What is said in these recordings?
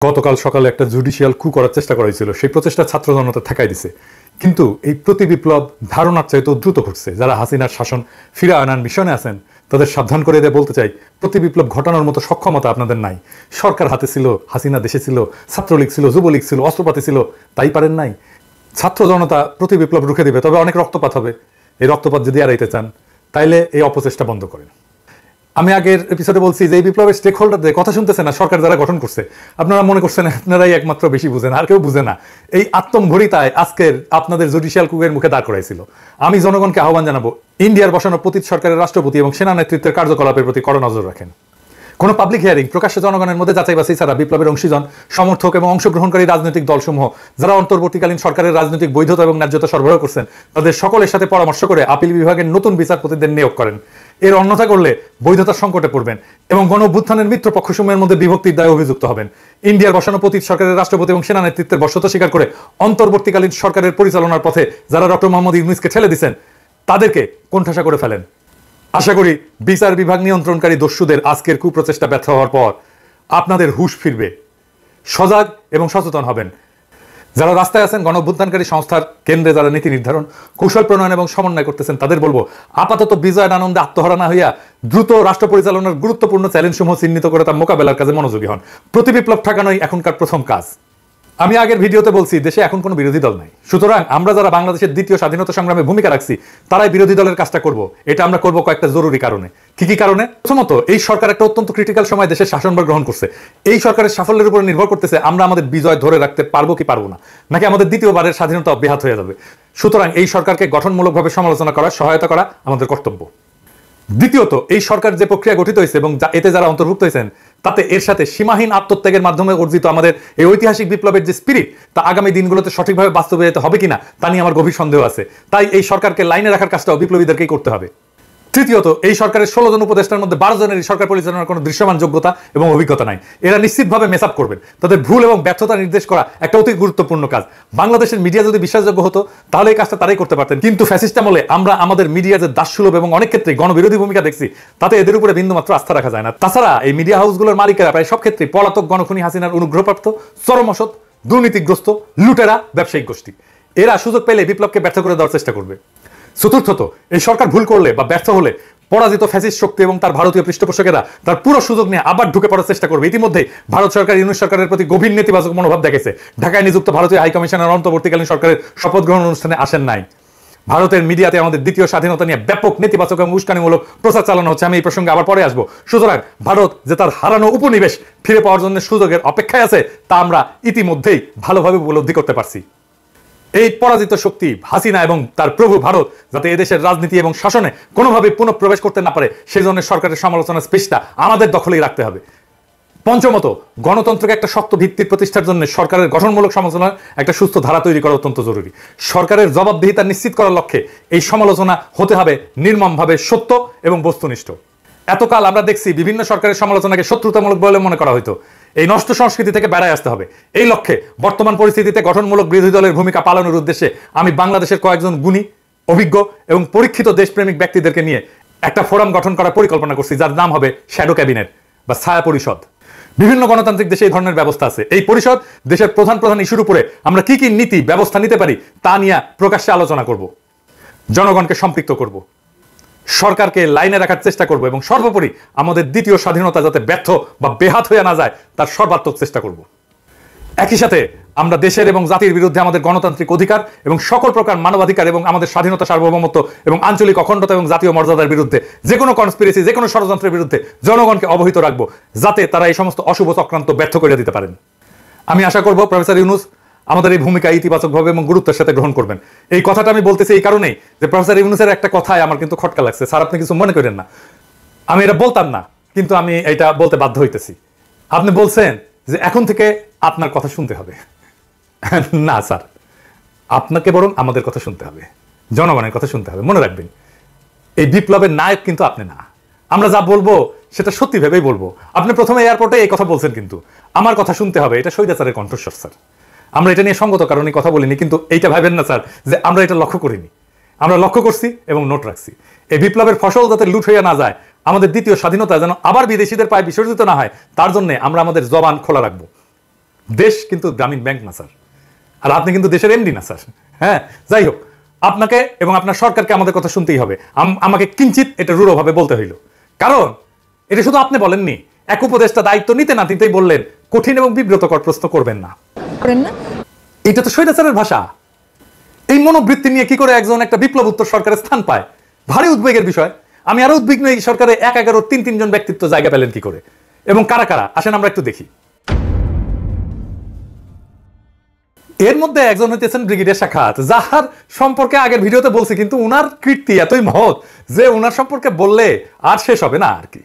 গতকাল সকালে একটা জুডিশিয়াল কু করার চেষ্টা করা হয়েছিল, সেই প্রচেষ্টা ছাত্র জনতা ঠেকাই দিছে। কিন্তু এই প্রতি বিপ্লব ধারণার চাইতে দ্রুত ঘটছে। যারা হাসিনার শাসন ফিরে আনার মিশনে আছেন তাদের সাবধান করে দিয়ে বলতে চাই, প্রতি বিপ্লব ঘটানোর মতো সক্ষমতা আপনাদের নাই। সরকার হাতে ছিল, হাসিনা দেশে ছিল, ছাত্রলীগ ছিল, যুবলীগ ছিল, অস্ত্রপাতি ছিল, তাই পারেন নাই। ছাত্র জনতা প্রতি বিপ্লব রুখে দিবে, তবে অনেক রক্তপাত হবে। এই রক্তপাত যদি এড়াইতে চান তাইলে এই অপচেষ্টা বন্ধ করেন। আমি আগের এপিসোডে বলছি যে এই বিপ্লবের স্টেক হোল্ডারদের কথা শুনতেছে না সরকার যারা গঠন করছে। আপনারা মনে করছেন আপনারাই একমাত্র বেশি বুঝেন, আর কেউ বুঝে না। এই আত্মম্ভরিতায় আজকের আপনাদের জুডিশিয়াল কুকের মুখে দাঁড় করাইছিল। আমি জনগণকে আহ্বান জানাবো, ইন্ডিয়ার বসানো পতিত সরকারের রাষ্ট্রপতি এবং সেনা নেতৃত্বের কার্যকলাপের প্রতি কড়া নজর রাখেন। কোনো পাবলিক হিয়ারিং প্রকাশ্যে জনগণের মধ্যে যাচাই বাছাই ছাড়া বিপ্লবের অংশীজন, সমর্থক এবং অংশগ্রহণকারী রাজনৈতিক দলসমূহ যারা অন্তর্বর্তীকালীন সরকারের রাজনৈতিক বৈধতা এবং ন্যায্যতা সরবরাহ করছেন তাদের সকলের সাথে পরামর্শ করে আপিল বিভাগের নতুন বিচারপতিদের নিয়োগ করেন। এর অন্যথা করলে বৈধতার সংকটে পড়বেন এবং গণ অভ্যুত্থানের মিত্রপক্ষসমূহের মধ্যে বিভক্তির দায়ে অভিযুক্ত হবেন। ইন্ডিয়ার বসানো পতিত সরকারের রাষ্ট্রপতি এবং সেনা নেতৃত্বের বশ্যতা স্বীকার করে অন্তর্বর্তীকালীন সরকারের পরিচালনার পথে যারা ডক্টর মোহাম্মদ ইউনূসকে ঠেলে দিচ্ছেন তাদেরকে কোণঠাসা করে ফেলেন। আশা করি বিচার বিভাগ নিয়ন্ত্রণকারী দস্যুদের আজকের কুপ্রচেষ্টা ব্যর্থ হওয়ার পর আপনাদের হুঁশ ফিরবে, সজাগ এবং সচেতন হবেন। যারা রাস্তায় আছেন, গণ অভ্যুত্থানকারী সংস্থার কেন্দ্রে যারা নীতি নির্ধারণ, কৌশল প্রণয়ন এবং সমন্বয় করতেছেন তাদের বলবো, আপাতত বিজয়ের আনন্দে আত্মহারা না হইয়া দ্রুত রাষ্ট্র পরিচালনার গুরুত্বপূর্ণ চ্যালেঞ্জসমূহ চিহ্নিত করে তার মোকাবেলার কাজে মনোযোগী হন। প্রতিবিপ্লব ঠেকানোই এখনকার প্রথম কাজ। আমি আগের ভিডিওতে বলছি দেশে এখন কোনো বিরোধী দল নাই, সুতরাং আমরা যারা বাংলাদেশের দ্বিতীয় স্বাধীনতা সংগ্রামে ভূমিকা রাখছি তারাই বিরোধী দলের কাজটা করব। এটা আমরা করব কয়েকটা জরুরি কারণে। কি কি কারণে? প্রথমত, এই সরকার একটা অত্যন্ত ক্রিটিক্যাল সময় দেশের শাসনভার গ্রহণ করছে। এই সরকারের সাফল্যের উপর নির্ভর করতেছে আমরা আমাদের বিজয় ধরে রাখতে পারবো কি পারবো না, নাকি আমাদের দ্বিতীয়বারের স্বাধীনতা অব্যাহত হয়ে যাবে। সুতরাং এই সরকারকে গঠনমূলকভাবে সমালোচনা করা, সহায়তা করা আমাদের কর্তব্য। দ্বিতীয়ত, এই সরকার যে প্রক্রিয়া গঠিত হয়েছে এবং এতে যারা অন্তর্ভুক্ত হয়েছেন তাতে এর সাথে সীমাহীন আত্মত্যাগের মাধ্যমে অর্জিত আমাদের এই ঐতিহাসিক বিপ্লবের যে স্পিরিট তা আগামী দিনগুলোতে সঠিকভাবে বাস্তবায়িত হবে কিনা তা নিয়ে আমার গভীর সন্দেহ আছে। তাই এই সরকারকে লাইনে রাখার কাজটাও বিপ্লবীদেরকেই করতে হবে। তৃতীয়ত, এই সরকারের 16 জন উপদেষ্টার মধ্যে 12 জনের সরকার পরিচালনার কোনো দৃশ্যমান যোগ্যতা এবং অভিজ্ঞতা নাই। এরা নিশ্চিতভাবে মেস আপ করবেন। তাদের ভুল এবং ব্যর্থতা নির্দেশ করা একটা অতি গুরুত্বপূর্ণ কাজ। বাংলাদেশের মিডিয়া যদি বিশ্বাসযোগ্য হতো তাহলে এই কাজটা তারাই করতে পারতেন। কিন্তু ফ্যাসিস্ট আমলে আমরা আমাদের মিডিয়া যে দাসসুলভ এবং অনেক ক্ষেত্রে গণবিরোধী ভূমিকা দেখছি তাতে এদের উপরে বিন্দুমাত্র আস্থা রাখা যায় না। তাছাড়া এই মিডিয়া হাউসগুলোর মালিকেরা প্রায় সব ক্ষেত্রে পলাতক গণখনি হাসিনার অনুগ্রহপ্রাপ্ত, চরম অসৎ, দুর্নীতিগ্রস্ত, লুটেরা ব্যবসায়িক গোষ্ঠী। এরা সুযোগ পেলে বিপ্লবকে ব্যর্থ করে দেওয়ার চেষ্টা করবে। চতুর্থত, এই সরকার ভুল করলে বা ব্যর্থ হলে পরাজিত ফ্যাসিস্ট শক্তি এবং তার ভারতীয় পৃষ্ঠপোষকেরা তার পুরো সুযোগ নিয়ে আবার ঢুকে পড়ার চেষ্টা করবে। ইতিমধ্যে ভারত সরকার ইউনূস সরকারের প্রতি গভীর নেতিবাচক মনোভাব দেখেছে। ঢাকায় নিযুক্ত ভারতীয় হাইকমিশনার অন্তর্বর্তীকালীন সরকারের শপথ গ্রহণ অনুষ্ঠানে আসেন নাই। ভারতের মিডিয়াতে আমাদের দ্বিতীয় স্বাধীনতা নিয়ে ব্যাপক নেতিবাচক এবং উস্কানিমূলক প্রচার চালানো হচ্ছে। আমি এই প্রসঙ্গে আবার পরে আসবো। সুতরাং ভারত যে তার হারানো উপনিবেশ ফিরে পাওয়ার জন্য সুযোগের অপেক্ষায় আছে তা আমরা ইতিমধ্যেই ভালোভাবে উপলব্ধি করতে পারছি। এই পরাজিত শক্তি হাসিনা এবং তার প্রভু ভারত যাতে এদেশের রাজনীতি এবং শাসনে কোনোভাবে পুনঃপ্রবেশ করতে না পারে সেই জন্য সরকারের সমালোচনার স্পেসটা আমাদের দখলেই রাখতে হবে। পঞ্চমত, গণতন্ত্রকে একটা শক্ত ভিত্তির প্রতিষ্ঠার জন্য সরকারের গঠনমূলক সমালোচনার একটা সুস্থ ধারা তৈরি করা অত্যন্ত জরুরি। সরকারের জবাবদিহিতা নিশ্চিত করার লক্ষ্যে এই সমালোচনা হতে হবে নির্মমভাবে সত্য এবং বস্তুনিষ্ঠ। এতকাল আমরা দেখছি বিভিন্ন সরকারের সমালোচনাকে শত্রুতামূলক বলে মনে করা হতো। এই নষ্ট সংস্কৃতি থেকে বেড়ায় আসতে হবে। এই লক্ষ্যে বর্তমান পরিস্থিতিতে গঠনমূলক বিরোধী দলের ভূমিকা পালনের উদ্দেশ্যে আমি বাংলাদেশের কয়েকজন গুণী, অভিজ্ঞ এবং পরীক্ষিত দেশপ্রেমিক ব্যক্তিদেরকে নিয়ে একটা ফোরাম গঠন করার পরিকল্পনা করছি, যার নাম হবে শ্যাডো ক্যাবিনেট বা ছায়া পরিষদ। বিভিন্ন গণতান্ত্রিক দেশে এই ধরনের ব্যবস্থা আছে। এই পরিষদ দেশের প্রধান প্রধান ইস্যুর উপরে আমরা কি কি নীতি ব্যবস্থা নিতে পারি তা নিয়ে প্রকাশ্যে আলোচনা করব, জনগণকে সম্পৃক্ত করব, সরকারকে লাইনে রাখার চেষ্টা করব এবং সর্বোপরি আমাদের দ্বিতীয় স্বাধীনতা যাতে ব্যর্থ বা বেহাত হয়ে না যায় তার সর্বাত্মক চেষ্টা করব। একই সাথে আমরা দেশের এবং জাতির বিরুদ্ধে আমাদের গণতান্ত্রিক অধিকার এবং সকল প্রকার মানবাধিকার এবং আমাদের স্বাধীনতা, সার্বভৌমত্ব এবং আঞ্চলিক অখণ্ডতা এবং জাতীয় মর্যাদার বিরুদ্ধে যে কোনো কনস্পিরেসি, যে কোনো ষড়যন্ত্রের বিরুদ্ধে জনগণকে অবহিত রাখবো যাতে তারা এই সমস্ত অশুভ চক্রান্ত ব্যর্থ করে দিতে পারেন। আমি আশা করব প্রফেসর ইউনূস আমাদের এই ভূমিকা ইতিবাচকভাবে এবং গুরুত্বের সাথে গ্রহণ করবেন। এই কথাটা আমি বলতেছি এই কারণেই যে প্রফেসর ইউনূসের একটা কথায় আমার কিন্তু খটকা লাগছে। স্যার, আপনি কিছু মনে করেন না, আমি এটা বলতাম না কিন্তু আমি এটা বলতে বাধ্য হইতেছি। আপনি বলছেন যে এখন থেকে আপনার কথা শুনতে হবে। না স্যার, আপনাকে বরং আমাদের কথা শুনতে হবে, জনগণের কথা শুনতে হবে। মনে রাখবেন, এই বিপ্লবের নায়ক কিন্তু আপনি না। আমরা যা বলবো সেটা সত্যি ভেবেই বলবো। আপনি প্রথমে এয়ারপোর্টে এই কথা বলছেন, কিন্তু আমার কথা শুনতে হবে, এটা স্বৈরাচারের কণ্ঠস্বর স্যার। আমরা এটা নিয়ে সঙ্গত কারণে কথা বলিনি, কিন্তু এইটা ভাবেন না স্যার যে আমরা এটা লক্ষ্য করিনি। আমরা লক্ষ্য করছি এবং নোট রাখছি। এই বিপ্লবের ফসল যাতে লুট হইয়া না যায়, আমাদের দ্বিতীয় স্বাধীনতা যেন আবার বিদেশিদের পায়ে বিসর্জিত না হয়, তার জন্য আমরা আমাদের জবান খোলা রাখবো। দেশ কিন্তু গ্রামীণ ব্যাংক না স্যার, আর আপনি কিন্তু দেশের এমডি না স্যার। হ্যাঁ, যাই হোক, আপনাকে এবং আপনার সরকারকে আমাদের কথা শুনতেই হবে। আমাকে কিঞ্চিত এটা রূঢ়ভাবে বলতে হইল, কারণ এটা শুধু আপনি বলেননি, এক উপদেষ্টা দায়িত্ব নিতে না নিতেই বললেন কঠিন এবং বিব্রতকর প্রশ্ন করবেন না। এটা তো স্বৈরাচারের ভাষা। এই মনোবৃত্তি নিয়ে কি করে একজন একটা বিপ্লব উত্তর সরকারের স্থান পায়, ভারী উদ্বেগের বিষয়। আমি আরো উদ্বিগ্ন, এই সরকারে 11 3 জন ব্যক্তিত্ব জায়গা পেলেন কি করে এবং কারা কারা, আসেন আমরা একটু দেখি। এর মধ্যে একজন হইতেছেন ব্রিগেডিয়ার সাখাত, যাহার সম্পর্কে আগের ভিডিওতে বলছি, কিন্তু উনার কীর্তি এতই মহৎ যে উনার সম্পর্কে বললে আর শেষ হবে না আর কি।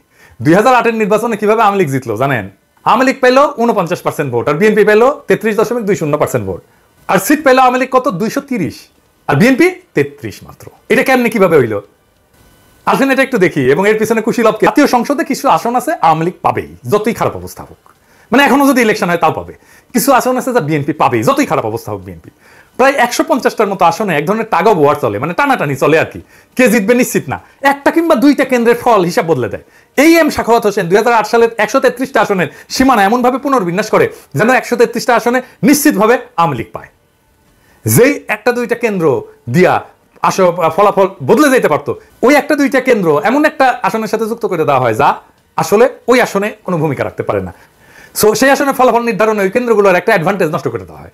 2008-এর নির্বাচনে কিভাবে আওয়ামী লীগ জিতলো জানেন? আওয়ামী লীগ পেল 49% ভোট, আর বিএনপি পেল 33.20% ভোট, আর সিট পেল আওয়ামী লীগ কত 230 আর বিএনপি 33 মাত্র। এটা কেমনে কিভাবে হইলো আসেন এটা একটু দেখি। এবং এর পিছনে কুশীলভ, জাতীয় সংসদে কিছু আসন আছে আওয়ামী লীগ পাবেই, যতই খারাপ অবস্থা হোক, মানে এখনো যদি ইলেকশন হয় তাও পাবে। কিছু আসন আছে যা বিএনপি পাবেই, যতই খারাপ অবস্থা হোক বিএনপি। প্রায় 150টার মতো আসনে এক ধরনের টাগ অফ ওয়ার চলে, মানে টানাটানি চলে আর কি, কে জিতবে নিশ্চিত না। একটা কিংবা দুইটা কেন্দ্রের ফল হিসাব বদলে দেয়। এই এম সাখাওয়াত হোসেন 2008 সালের 133টা আসনের সীমানা এমনভাবে পুনর্বিন্যাস করে যেন 133টা আসনে নিশ্চিতভাবে আওয়ামী লীগ পায়। যেই একটা দুইটা কেন্দ্র দিয়া ফলাফল বদলে যেতে পারতো, ওই একটা দুইটা কেন্দ্র এমন একটা আসনের সাথে যুক্ত করে দেওয়া হয় যা আসলে ওই আসনে কোনো ভূমিকা রাখতে পারে না। সো সেই আসনের ফলাফল নির্ধারণে ওই কেন্দ্রগুলোর একটা অ্যাডভান্টেজ নষ্ট করে দেওয়া হয়।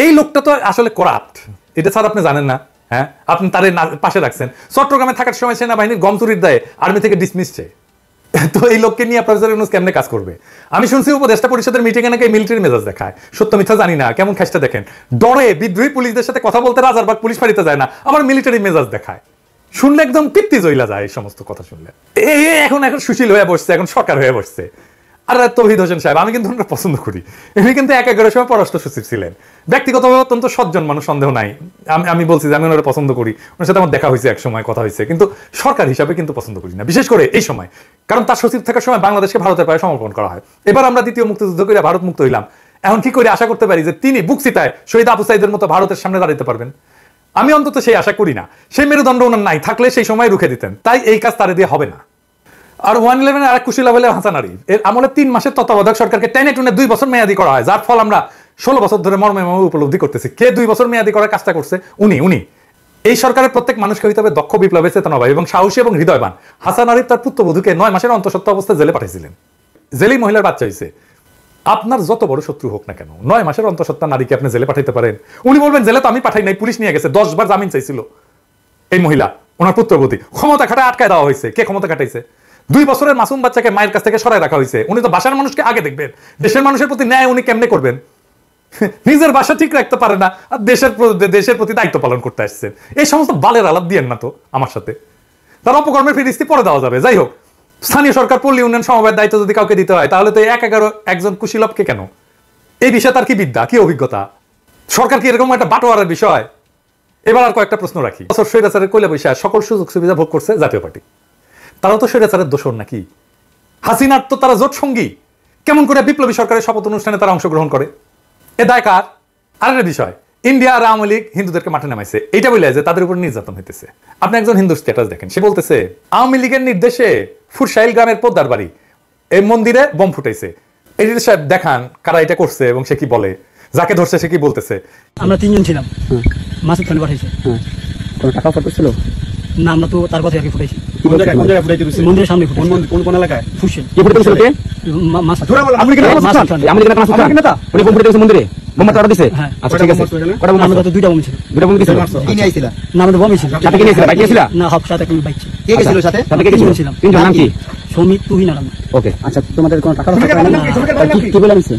এই লোকটা তো আসলে করাপ্ট, এটা স্যার আপনি জানেন না? হ্যাঁ, আপনি তার পাশে রাখছেন। চট্টগ্রামে থাকার সময় সেনাবাহিনীর গম চুরির দায়ে আর্মি থেকে ডিসমিস চাই। তো এই লোককে নিয়ে প্রফেসর ইউনূস কেমনে কাজ করবে? আমি শুনছি উপদেষ্টা পরিষদের মিটিং এ নাকি মিলিটারি মেজাজ দেখায়, সত্য মিথ্যা জানি না। কেমন খাসটা দেখেন, ডরে বিদ্রোহী পুলিশদের সাথে কথা বলতে রাজারবাগ পুলিশ ফাঁড়িতে যায় না, আবার মিলিটারি মেজাজ দেখায়। শুনলে একদম পিত্তি জইলা যায় এই সমস্ত কথা শুনলে। এখন সুশীল হয়ে বসছে, এখন সরকার হয়ে বসছে। আর তৌহিদ হোসেন সাহেব, আমি কিন্তু ওনারা পছন্দ করি। উনি কিন্তু 11 সময় পররাষ্ট্র সচিব ছিলেন, ব্যক্তিগতভাবে অত্যন্ত সজ্জন মানুষ, সন্দেহ নাই। আমি বলছি যে আমি ওনারা পছন্দ করি, ওনার সাথে আমার দেখা হয়েছে, এক সময় কথা হয়েছে, কিন্তু সরকার হিসাবে কিন্তু পছন্দ করি না, বিশেষ করে এই সময়। কারণ তার সচিব থাকার সময় বাংলাদেশকে ভারতের পায়ে সমর্পণ করা হয়। এবার আমরা দ্বিতীয় মুক্তিযুদ্ধ করে ভারত মুক্ত হইলাম, এখন কি করে আশা করতে পারি যে তিনি বুকচিতায় শহীদ আবু সাইদের মতো ভারতের সামনে দাঁড়াতে পারবেন? আমি অন্তত সেই আশা করি না। সেই মেরুদণ্ড ওনার নাই, থাকলে সেই সময় রুখে দিতেন। তাই এই কাজ তারে দিয়ে হবে না। আর 111 আর এক কুশীলা বলে হাসানারি, এর আমলে 3 মাসের তত্ত্বাবধায়ক সরকারকে টেনে টুনে 2 বছর মেয়াদি করা হয়, যার ফল আমরা 16 বছর ধরে মর্মে উপলব্ধি করতেছি। কে 2 বছর মেয়াদি করার কাজটা করছে? উনি। এই সরকারের প্রত্যেক মানুষকে হইতে হবে দক্ষ, বিপ্লবের চেতনাবান এবং সাহসী এবং হৃদয়বান। হাসান আরিফ তার পুত্রবধূকে 9 মাসের অন্তঃসত্ত্বা অবস্থায় জেলে পাঠিয়েছিলেন। জেলেই মহিলার বাচ্চা হয়েছে। আপনার যত বড় শত্রু হোক না কেন, 9 মাসের অন্তঃসত্ত্বা নারীকে আপনি জেলে পাঠাইতে পারেন? উনি বলবেন জেলে তো আমি পাঠাই নাই, পুলিশ নিয়ে গেছে। 10 বার জামিন চাইছিল এই মহিলা, ওনার পুত্রবধূ। ক্ষমতা খাটায় আটকায় দেওয়া হয়েছে। কে ক্ষমতা খাটাইছে? 2 বছরের মাসুম বাচ্চাকে মায়ের কাছ থেকে সরাই রাখা হয়েছে। উনি তো বাসার মানুষকে আগে দেখবেন, দেশের মানুষের প্রতি ন্যায় উনি কেমনে করবেন? নিজের বাসা ঠিক রাখতে পারে না, আর দেশের প্রতি দায়িত্ব পালন করতে আসছেন। এই সমস্ত বালের আলাপ দিয়েন না তো আমার সাথে। তার অপকর্মের ফিরিস্তি পরে দেওয়া যাবে। যাই হোক, স্থানীয় সরকার পল্লী উন্নয়ন সমবায়ের দায়িত্ব যদি কাউকে দিতে হয়, তাহলে তো 11 একজন কুশীলভকে কেন? এই বিষয়ে তার কি বিদ্যা, কি অভিজ্ঞতা? সরকার কি এরকম একটা বাটোয়ারের বিষয়? এবার আর কয়েকটা প্রশ্ন রাখি। স্বৈরাচারের কইলা বৈশা সকল সুযোগ সুবিধা ভোগ করছে জাতীয় পার্টি। তারাও তো স্বৈরাচারের দোষর নাকি? হাসিনার তো তারা জোট সঙ্গী। কেমন করে বিপ্লবী সরকারের শপথ অনুষ্ঠানে তারা অংশগ্রহণ করে? এ দায় কার? আরেকটা বিষয়, ইন্ডিয়া আর আওয়ামী লীগ হিন্দুদেরকে মাঠে নামাইছে, এইটা বলে যে তাদের উপর নির্যাতন হইতেছে। আপনি একজন হিন্দু স্ট্যাটাস দেখেন, সে বলতেছে আওয়ামী লীগের নির্দেশে ফুরসাইল গ্রামের পোদ্দার বাড়ি এই মন্দিরে বোম ফুটাইছে। এই সাহেব দেখান কারা এটা করছে এবং সে কি বলে, যাকে ধরছে সে কি বলতেছে। আমরা 3 জন ছিলাম, মাসুদ খান পাঠাইছে। কোনো টাকা ফটো ছিল না, আমরা তো তার কথা আগে ফুটাইছি। কোন জায়গায় ফুটাইতে দিছিল? মন্দিরের সামনে ফুটাইছি। কোন এলাকায়? ফুসে কি ফুটাইছিল কে? মাসুদ। আপনি কি মাসুদ খান? আপনি কি মাসুদ খান? উনি বোম ফুটাইছে মন্দিরে, বোম মারা দিছে। আচ্ছা ঠিক আছে, কটা বোম? আমরা তো 2টা বোম ছিল। 2টা বোম দিছিল। কি নিয়ে আইছিলা? না, আমাদের বোম ছিল। সাথে কি নিয়েছিল? বাইক নিয়েছিল? না, হাফ সাথে একটা বাইক ছিল। কে গেছিল সাথে? সাথে কে গেছিল? 3 জন। নাম কি? সমিত, তুহিন আর আমি। ওকে, আচ্ছা তোমাদের কোনো টাকা পয়সা নাই? কি বলে নিছে?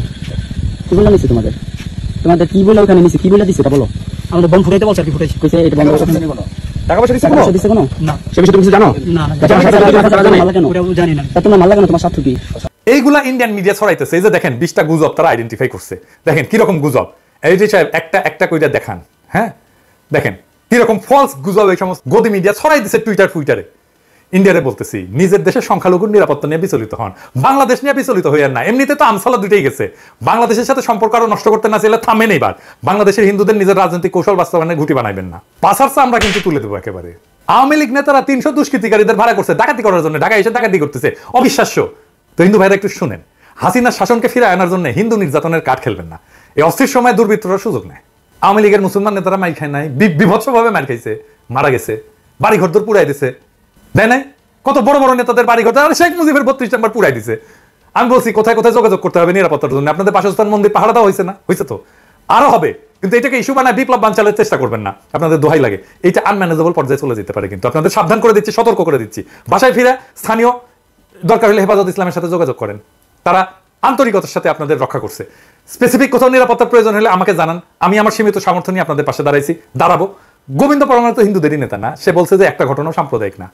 কি বলে নিছে তোমাদের? তোমাদের কি বলে ওখানে নিছে? কি বলে দিছে তা বলো। আমাদের বোম ফুটাইতে বলছে আর কি ফুটাইছি। কইছে এটা বন্ধ করতে টাকা পয়সা দিছে? কোনো দিছে কোনো? না। সে বিষয়ে তুমি কিছু জানো? না, কেন জানি না। তোমার মাল্লা কেন? তোমার স্বার্থ কি? এইগুলা ইন্ডিয়ান মিডিয়া ছড়াইতেছে। এই যে দেখেন 20টা গুজব তারা আইডেন্টিফাই করছে। দেখেন কিরকম গুজব। এই যে সাহেব একটা কইরা দেখান। হ্যাঁ, দেখেন কিরকম ফলস গুজব এই সমস্ত গদি মিডিয়া ছড়াই দিচ্ছে টুইটারে। ইন্ডিয়ারে বলতেছি, নিজের দেশের সংখ্যালঘুর নিরাপত্তা নিয়ে বিচলিত হন, বাংলাদেশ নিয়ে বিচলিত হইয়ার না। এমনিতে তো আমসালা দুইটাই গেছে। বাংলাদেশের সাথে সম্পর্ক আরো নষ্ট করতে না চাইলে থামেন। এবার বাংলাদেশের হিন্দুদের নিজের রাজনৈতিক কৌশল বাস্তবায়নের ঘুঁটি বানাইবেন না। পাসারসা আমরা কিন্তু তুলে দেবো একেবারে। আওয়ামী লীগ নেতারা 300 দুষ্কৃতিকারীদের ভাড়া করছে ডাকাতি করার জন্য, ঢাকা এসে ডাকাতি করতেছে। অবিশ্বাস্য। তো হিন্দু ভাইরা একটু শুনেন, হাসিনার শাসনকে ফিরে আনার জন্য হিন্দু নির্যাতনের কাঠ খেলবেন না। এই অস্থির সময় দুর্বৃত্তরা সুযোগ নেয়। আওয়ামী লীগের মুসলমান নেতারা মার খায় নাই, বিভৎসভাবে মার খাইছে, মারা গেছে, বাড়ি ঘর দূর পুরাই দিছে, দেয় নাই? কত বড় বড় নেতাদের বাড়ি ঘর, শেখ মুজিবের 32 নম্বর পুরাই দিছে। আমি বলছি কোথায় কোথায় যোগাযোগ করতে হবে নিরাপত্তার জন্য। আপনাদের বাসস্থান মন্দির পাহারা দেওয়া হয়েছে না? হয়েছে তো, আরো হবে। কিন্তু এটাকে ইস্যু বানায় বিপ্লব বানচালের চেষ্টা করবেন না, আপনাদের দোহাই লাগে। এইটা আনম্যানেজেবল পর্যায়ে চলে যেতে পারে। কিন্তু আপনাদের সাবধান করে দিচ্ছি, সতর্ক করে দিচ্ছি। বাসায় ফিরে স্থানীয় দরকার হলে হেফাজত ইসলামের সাথে যোগাযোগ করেন, তারা আন্তরিকতার সাথে আপনাদের রক্ষা করছে। স্পেসিফিক কোথাও নিরাপত্তার প্রয়োজন হলে আমাকে জানান, আমি আমার সীমিত সামর্থ্য নিয়ে আপনাদের পাশে দাঁড়াবো। গোবিন্দ পরমাণু তো হিন্দুদেরই নেতা না, সে বলছে যে একটা ঘটনা সাম্প্রদায়িক না,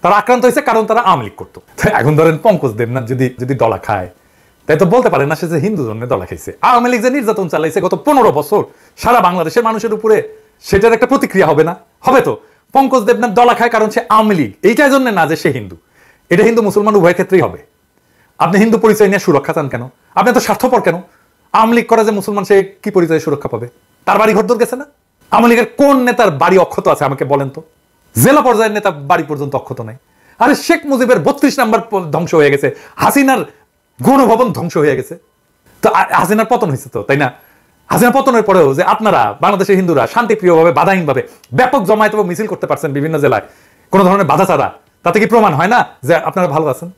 তারা আক্রান্ত হয়েছে কারণ তারা আওয়ামী লীগ করতো। এখন ধরেন পঙ্কজ দেবনাথ যদি দলা খায়, তাই তো বলতে পারে না সে যে হিন্দু জন্য দলা খাইছে। আওয়ামী লীগ যে নির্যাতন চালাইছে গত 15 বছর সারা বাংলাদেশের মানুষের উপরে, সেটার একটা প্রতিক্রিয়া হবে না? হবে তো। পঙ্কজ দেবনাথ দলা খায় কারণ সে আওয়ামী লীগ, এইটার জন্য না যে সে হিন্দু। এটা হিন্দু মুসলমান উভয় ক্ষেত্রেই হবে। আপনি হিন্দু পরিচয় নিয়ে সুরক্ষা চান কেন? আপনি তো স্বার্থপর কেন? আওয়ামী লীগ করে যে মুসলমান, সে কি পরিচয়ে সুরক্ষা পাবে? তার বাড়ি ঘর দূর গেছে না? আওয়ামী লীগের কোন নেতার বাড়ি অক্ষত আছে আমাকে বলেন তো? জেলা পর্যায়ের নেতা বাড়ি পর্যন্ত অক্ষত নাই। আরে শেখ মুজিবের 32 নম্বর ধ্বংস হয়ে গেছে, হাসিনার গণভবন ধ্বংস হয়ে গেছে। তো হাসিনার পতন হয়েছে তো, তাই না? হাসিনার পতনের পরেও যে আপনারা বাংলাদেশের হিন্দুরা শান্তিপ্রিয়ভাবে বাধাহীনভাবে ব্যাপক জমায়েত এবং মিছিল করতে পারছেন বিভিন্ন জেলায় কোনো ধরনের বাধা ছাড়া, তাতে কি প্রমাণ হয় না যে আপনারা ভালো আছেন?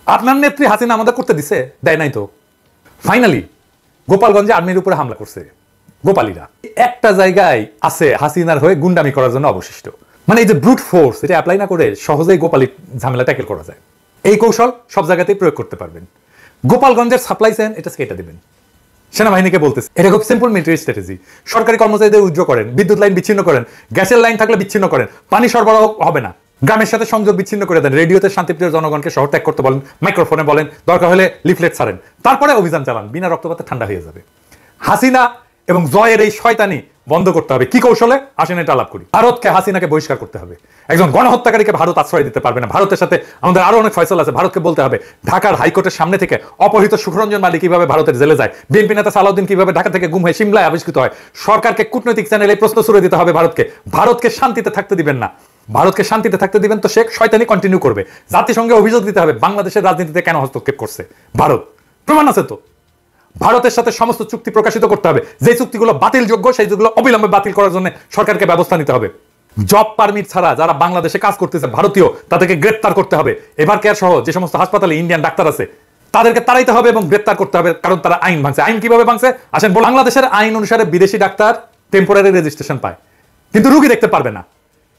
আপনার নেত্রী হাসিনা আমাদের করতে দিছে? দেয় নাই তো। ফাইনালি গোপালগঞ্জে আর্মির উপরে হামলা করছে গোপালীরা। একটা জায়গায় আছে হাসিনার হয়ে গুন্ডামি করার জন্য অবশিষ্ট, মানে এই যে ব্রুট ফোর্স, এটা অ্যাপ্লাই না করে সহজেই গোপালী ঝামেলা ট্যাকেল করা যায়। এই কৌশল সব জায়গাতেই প্রয়োগ করতে পারবেন। গোপালগঞ্জের সাপ্লাই চেইন এটা কেটে দিবেন, সেনাবাহিনীকে বলতেছে। এটা খুব সিম্পল মিলিটারি স্ট্র্যাটেজি। সরকারি কর্মচারীদের উইথড্র করেন, বিদ্যুৎ লাইন বিচ্ছিন্ন করেন, গ্যাসের লাইন থাকলে বিচ্ছিন্ন করেন, পানি সরবরাহ হবে না, গ্রামের সাথে সংযোগ বিচ্ছিন্ন করে দেন, রেডিওতে শান্তিপ্রিয় জনগণকে শহর ত্যাগ করতে বলেন, মাইক্রোফোনে বলেন, দরকার হলে লিফলেট ছাড়েন, তারপরে অভিযান চালান, বিনা রক্তপাতে ঠান্ডা হয়ে যাবে। হাসিনা এবং জয়ের এই শয়তানি বন্ধ করতে হবে। কি কৌশলে? আসেন এটা আলাপ করি। ভারতকে, হাসিনাকে বহিষ্কার করতে হবে। একজন গণহত্যাকারীকে ভারত আশ্রয় দিতে পারবে না। ভারতের সাথে আমাদের আরো অনেক ফয়সালা আছে। ভারতকে বলতে হবে ঢাকার হাইকোর্টের সামনে থেকে অপহৃত সুখরঞ্জন মালিক কিভাবে ভারতের জেলে যায়, বিএনপি নেতা সালাউদ্দিন কিভাবে ঢাকা থেকে গুম হয়ে সিমলায় আবিষ্কৃত হয়। সরকারকে কূটনৈতিক চ্যানেলে প্রশ্ন ছুড়ে দিতে হবে ভারতকে শান্তিতে থাকতে দিবেন না। ভারতকে শান্তিতে থাকতে দিবেন তো শেখ শয়তানি কন্টিনিউ করবে। জাতিসংঘে অভিযোগ দিতে হবে বাংলাদেশের রাজনীতিতে কেন হস্তক্ষেপ করছে ভারত। প্রমাণ আছে তো। ভারতের সাথে সমস্ত চুক্তি প্রকাশিত করতে হবে, যে চুক্তিগুলো বাতিলযোগ্য সেইগুলো অবিলম্বে বাতিল করার জন্য সরকারকে ব্যবস্থা নিতে হবে। জব পারমিট ছাড়া যারা বাংলাদেশে কাজ করতেছে ভারতীয়, তাদেরকে গ্রেপ্তার করতে হবে। এভার কেয়ার সহ যে সমস্ত হাসপাতালে ইন্ডিয়ান ডাক্তার আছে তাদেরকে তাড়াইতে হবে এবং গ্রেপ্তার করতে হবে, কারণ তারা আইন ভাঙছে। আইন কিভাবে ভাঙছে আসেন। বাংলাদেশের আইন অনুসারে বিদেশি ডাক্তার টেম্পোরারি রেজিস্ট্রেশন পায়, কিন্তু রুগী দেখতে পারবে না।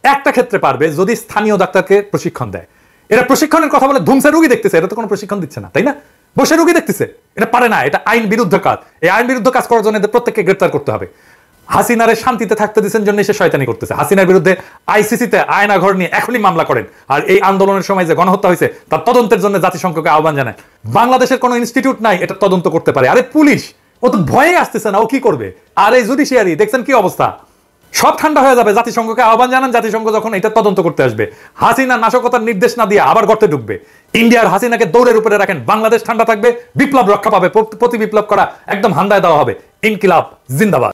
একটা ক্ষেত্রে পারবে, যদি স্থানীয় ডাক্তারকে প্রশিক্ষণ দেয়। এরা প্রশিক্ষণের কথা বলে ধুমসে রুগী দেখতেছে, এটা তো কোনো প্রশিক্ষণ দিচ্ছে না, তাই না? বসে রুগী দেখতেছে, এটা পারে না। এটা আইন বিরুদ্ধ কাজ। এই আইন বিরুদ্ধ কাজ করার জন্য এদের প্রত্যেককে গ্রেপ্তার করতে হবে। হাসিনারে শান্তিতে থাকতে দিচ্ছেন জন্য সে শয়তানি করতেছে। হাসিনার বিরুদ্ধে আইসিসিতে আয়না ঘর নিয়ে এখনই মামলা করেন। আর এই আন্দোলনের সময় যে গণহত্যা হয়েছে তার তদন্তের জন্য জাতিসংঘকে আহ্বান জানায়। বাংলাদেশের কোনো ইনস্টিটিউট নাই এটা তদন্ত করতে পারে। আরে পুলিশ, ও তো ভয়ে আসতেছে না, ও কি করবে? আর এই জুডিশিয়ারি দেখছেন কি অবস্থা, সব ঠান্ডা হয়ে যাবে। জাতিসংঘকে আহ্বান জানান, জাতিসংঘ যখন এটা তদন্ত করতে আসবে, হাসিনা নাশকতার নির্দেশ না দিয়ে আবার গর্তে ঢুকবে। ইন্ডিয়ার হাসিনাকে দৌড়ের উপরে রাখেন, বাংলাদেশ ঠান্ডা থাকবে, বিপ্লব রক্ষা পাবে, প্রতি বিপ্লব করা একদম হান্দায় দেওয়া হবে। ইনকিলাব জিন্দাবাদ।